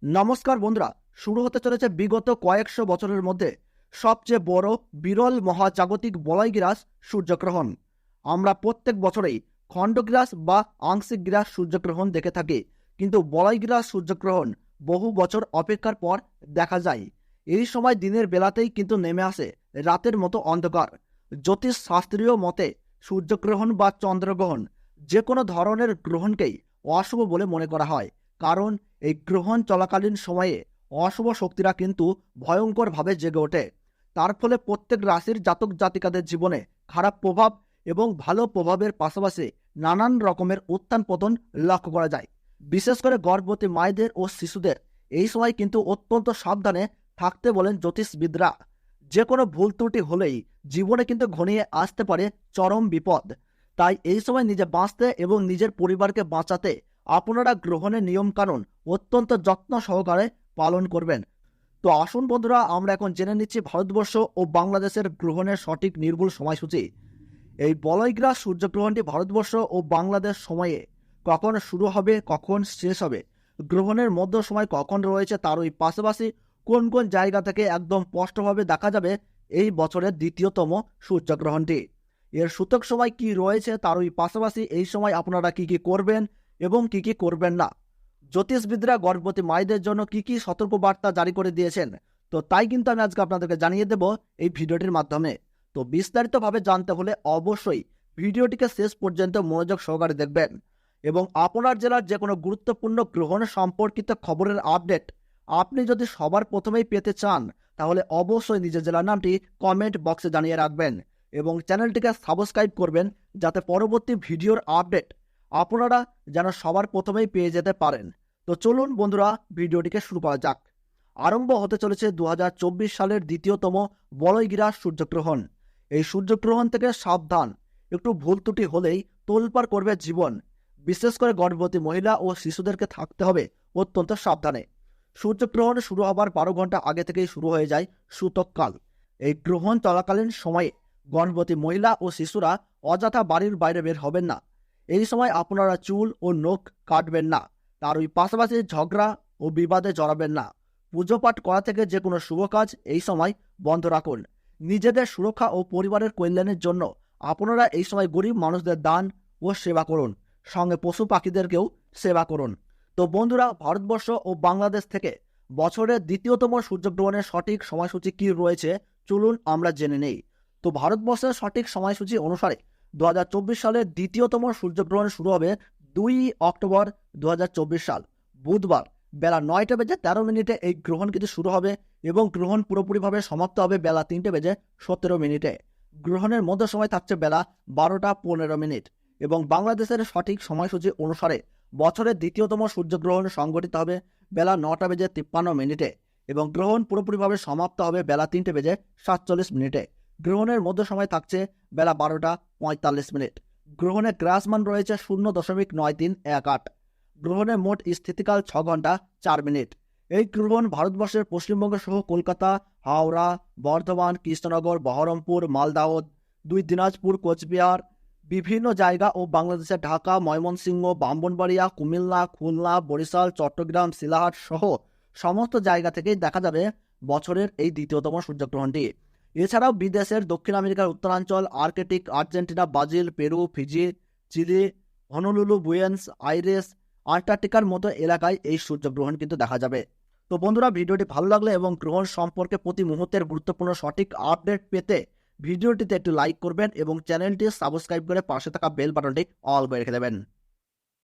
নমস্কার বন্ধুরা, শুরু হতে চলেছে বিগত কয়েকশো বছরের মধ্যে সবচেয়ে বড় বিরল মহাজাগতিক বলয়গ্রাস সূর্যগ্রহণ। আমরা প্রত্যেক বছরেই খণ্ডগ্রাস বা আংশিক গ্রাস সূর্যগ্রহণ দেখে থাকি, কিন্তু বলয়গ্রাস সূর্যগ্রহণ বহু বছর অপেক্ষার পর দেখা যায়। এই সময় দিনের বেলাতেই কিন্তু নেমে আসে রাতের মতো অন্ধকার। জ্যোতিষ শাস্ত্রীয় মতে সূর্যগ্রহণ বা চন্দ্রগ্রহণ যে কোনো ধরনের গ্রহণকেই অশুভ বলে মনে করা হয়, কারণ এই গ্রহণ চলাকালীন সময়ে অশুভ শক্তিরা কিন্তু ভয়ঙ্করভাবে জেগে ওঠে। তার ফলে প্রত্যেক রাশির জাতক জাতিকাদের জীবনে খারাপ প্রভাব এবং ভালো প্রভাবের পাশাপাশি নানান রকমের উত্থান পতন লক্ষ্য করা যায়। বিশেষ করে গর্ভবতী মায়েদের ও শিশুদের এই সময় কিন্তু অত্যন্ত সাবধানে থাকতে বলেন জ্যোতিষবিদরা। যে কোনো ভুল ত্রুটি হলেই জীবনে কিন্তু ঘনিয়ে আসতে পারে চরম বিপদ। তাই এই সময় নিজে বাঁচতে এবং নিজের পরিবারকে বাঁচাতে আপনারা গ্রহণের নিয়মকানুন অত্যন্ত যত্ন সহকারে পালন করবেন। তো আসুন বন্ধুরা, আমরা এখন জেনে নিচ্ছি ভারতবর্ষ ও বাংলাদেশের গ্রহণের সঠিক নির্ভুল সময়সূচি। এই বলয়গ্রাস সূর্যগ্রহণটি ভারতবর্ষ ও বাংলাদেশ সময়ে কখন শুরু হবে, কখন শেষ হবে, গ্রহণের মধ্য সময় কখন রয়েছে, তার ওই পাশাপাশি কোন কোন জায়গা থেকে একদম স্পষ্টভাবে দেখা যাবে এই বছরের দ্বিতীয়তম সূর্যগ্রহণটি, এর সূতক সময় কি রয়েছে, তার ওই পাশাপাশি এই সময় আপনারা কি কি করবেন এবং কি কি করবেন না। জ্যোতিষবিদরা গর্ভবতী মায়েদের জন্য কি কি সতর্কবার্তা জারি করে দিয়েছেন, তো তাই কিন্তু আমি আজকে আপনাদেরকে জানিয়ে দেব এই ভিডিওটির মাধ্যমে। তো বিস্তারিতভাবে জানতে হলে অবশ্যই ভিডিওটিকে শেষ পর্যন্ত মনোযোগ সহকারে দেখবেন এবং আপনার জেলার যে কোনো গুরুত্বপূর্ণ গ্রহণ সম্পর্কিত খবরের আপডেট আপনি যদি সবার প্রথমেই পেতে চান, তাহলে অবশ্যই নিজের জেলার নামটি কমেন্ট বক্সে জানিয়ে রাখবেন এবং চ্যানেলটিকে সাবস্ক্রাইব করবেন, যাতে পরবর্তী ভিডিওর আপডেট আপনারা যেন সবার প্রথমেই পেয়ে যেতে পারেন। তো চলুন বন্ধুরা, ভিডিওটিকে শুরু করা যাক। আরম্ভ হতে চলেছে 2024 সালের দ্বিতীয়তম বলয়গ্রাস সূর্যগ্রহণ। এই সূর্যগ্রহণ থেকে সাবধান, একটু ভুল ত্রুটি হলেই তোলপাড় করবে জীবন। বিশেষ করে গর্ভবতী মহিলা ও শিশুদেরকে থাকতে হবে অত্যন্ত সাবধানে। সূর্যগ্রহণ শুরু হবার 12 ঘন্টা আগে থেকেই শুরু হয়ে যায় সূতককাল। এই গ্রহণ চলাকালীন সময়ে গর্ভবতী মহিলা ও শিশুরা অযথা বাড়ির বাইরে বের হবেন না। এই সময় আপনারা চুল ও নখ কাটবেন না, তার ওই পাশাপাশি ঝগড়া ও বিবাদে জড়াবেন না। পুজো পাঠ করা থেকে যে কোনো শুভ কাজ এই সময় বন্ধ রাখুন। নিজেদের সুরক্ষা ও পরিবারের কল্যাণের জন্য আপনারা এই সময় গরিব মানুষদের দান ও সেবা করুন, সঙ্গে পশু পাখিদেরকেও সেবা করুন। তো বন্ধুরা, ভারতবর্ষ ও বাংলাদেশ থেকে বছরের দ্বিতীয়তম সূর্যগ্রহণের সঠিক সময়সূচি কি রয়েছে চলুন আমরা জেনে নেই। তো ভারতবর্ষের সঠিক সময়সূচি অনুসারে 2024 সালের দ্বিতীয়তম সূর্যগ্রহণ শুরু হবে 2 অক্টোবর 2024 সাল বুধবার বেলা 9:13 এই গ্রহণ কিন্তু শুরু হবে এবং গ্রহণ পুরোপুরিভাবে সমাপ্ত হবে বেলা 3:17। গ্রহণের মধ্য সময় থাকছে বেলা 12:15 এবং বাংলাদেশের সঠিক সময়সূচি অনুসারে বছরের দ্বিতীয়তম সূর্যগ্রহণ সংঘটিত হবে বেলা 9:53 এবং গ্রহণ পুরোপুরিভাবে সমাপ্ত হবে বেলা 3:47। গ্রহণের মধ্য সময় থাকছে বেলা 12:45। গ্রহণের গ্রাসমান রয়েছে 0.9318। গ্রহণের মোট স্থিতিকাল 6 ঘন্টা 4 মিনিট। এই গ্রহণ ভারতবর্ষের পশ্চিমবঙ্গ সহ কলকাতা, হাওড়া, বর্ধমান, কৃষ্ণনগর, বহরমপুর, মালদাহ, 2 দিনাজপুর, কোচবিহার, বিভিন্ন জায়গা ও বাংলাদেশের ঢাকা, ময়মনসিংহ, ব্রাহ্মণবাড়িয়া, কুমিল্লা, খুলনা, বরিশাল, চট্টগ্রাম, শিলাহাট সহ সমস্ত জায়গা থেকেই দেখা যাবে বছরের এই দ্বিতীয়তম সূর্যগ্রহণটি। এছাড়াও বিদেশের দক্ষিণ আমেরিকার উত্তরাঞ্চল, Arctic, Argentina, Brazil, Peru, Fiji, Chile, Honolulu, Buenos Aires, আন্টার্কটিকার মতো এলাকায় এই সূর্যগ্রহণ কিন্তু দেখা যাবে। তো বন্ধুরা, ভিডিওটি ভালো লাগলে এবং গ্রহণ সম্পর্কে প্রতি মুহূর্তের গুরুত্বপূর্ণ সঠিক আপডেট পেতে ভিডিওটিতে একটু লাইক করবেন এবং চ্যানেলটি সাবস্ক্রাইব করে পাশে থাকা বেল বাটনটি অল করে রেখে দেবেন।